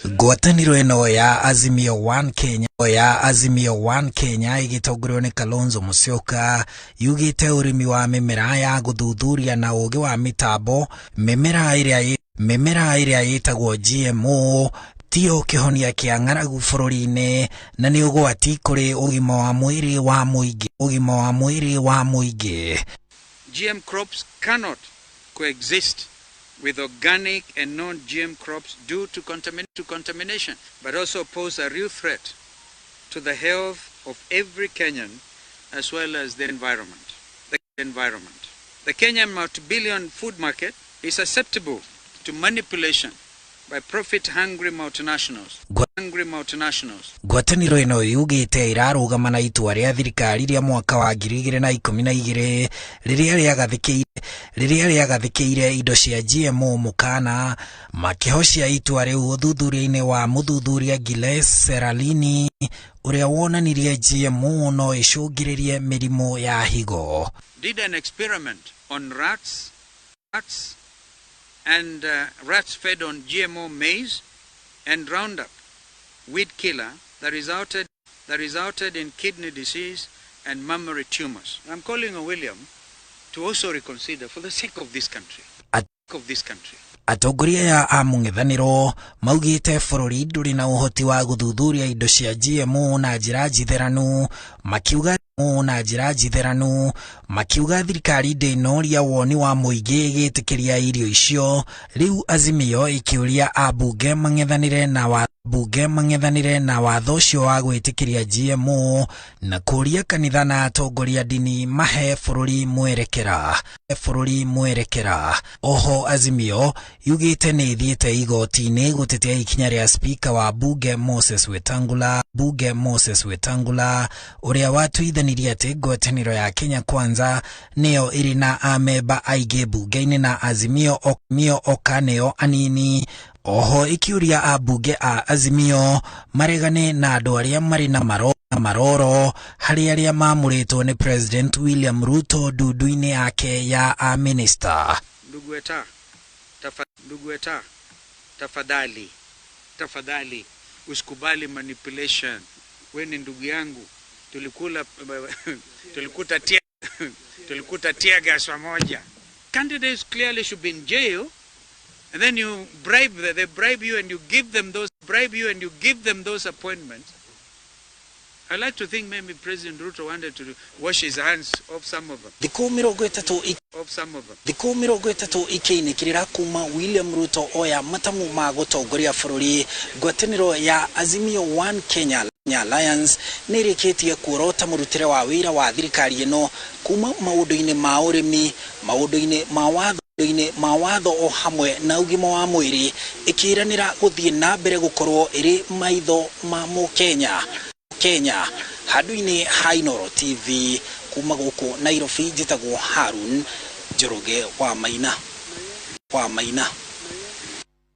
Ngwatanĩro ĩno ya Azimio-OKA Kenya igĩtongorio nĩ Kalonzo Musyoka yugĩte ũrĩmi wa mĩmera ya gũthuthuria na ũũgĩ wa mĩtambo mĩmera ĩrĩa yĩtagwo GMO tiyo kĩhonia kĩa ng'aragu bũrũri-inĩ na nĩ ũgwati kũrĩ ũgima wa mwĩrĩ wa mũingĩ. GM crops cannot coexist with organic and non-GM crops due to contamination, but also pose a real threat to the health of every Kenyan as well as the environment. The Kenyan multi-billion food market is susceptible to manipulation by profit-hungry multinationals. Ngwatanĩro ĩno yugĩte irarũgama na itua rĩa thirikari rĩa mwaka wa 2012 rĩrĩa rĩagathĩkĩire indo cia GMO mũkana makĩhocia itua rĩu ũthuthuria-inĩ wa mũthuthuria Giles Seralini ũrĩa wonanirie GMO no ĩcũngĩrĩrie mĩrimũ ya higo. Did an experiment on rats and rats fed on GMO maize and Roundup, weed killer, that resulted in kidney disease and mammary tumors. I'm calling on William to also reconsider for the sake of this country. Atongoria a mũng'ethanĩro maugĩte bũrũri ndũrĩ na ũhoti wa gũthuthuria indo cia GMO na njĩra makiuga thirikari ndĩnoria woni wa mũingĩ ĩgĩtĩkĩria irio icio. Rĩu Azimio ĩkĩũria ambunge mang'ethanĩre na watho ũcio wa gwĩtĩkĩria GMO na kũria kanitha na atongoria dini mahe bũrũri mwerekera. Oho Azimio yugĩte nĩ ithiĩte igoti-inĩ gũtetea ikinya rĩa spika wa bunge Moses Wetangula ũrĩa watuithanirie atĩ ngwatanĩro ya Kenya Kwanza nĩyo ĩrĩ na amemba aingĩ bunge-inĩ na Azimio-OKA nĩyo anini. Oho ikiuria ambunge a Azimio maregane na andũ arĩa marĩ na maroro harĩ arĩa mamũrĩtwo nĩ President William Ruto ndudu-inĩ yake ya minister. Ndugu Eta, tafadhali usikubali manipulation. Wewe ni ndugu yangu, tulikuta tear gas pamoja. Candidates clearly should be in jail, and then you they bribe you and you give them those appointments. I like to think maybe President Ruto wanted to wash his hands of some of them. Thikũ 30 ikiinikirira kuma William Ruto oya matamu ma gutongoria bũrũri. Ngwatanĩro ya Azimio-OKA Kenya Alliance nĩrĩkĩtie kuorota mũrutĩre wa wĩra wa thirikari ĩno kuma maũndũ-inĩ ma ũrĩmi, maũndũ-inĩ ma watho o hamwe na ũgima wa mwĩrĩ, ĩkĩranĩra gũthiĩ na mbere gũkorwo ĩrĩ maitho ma Mũkenya. Handũ-inĩ ha Inooro TV kuma gũkũ Nairobi, njĩtagwo Harun Njoroge wa Maina.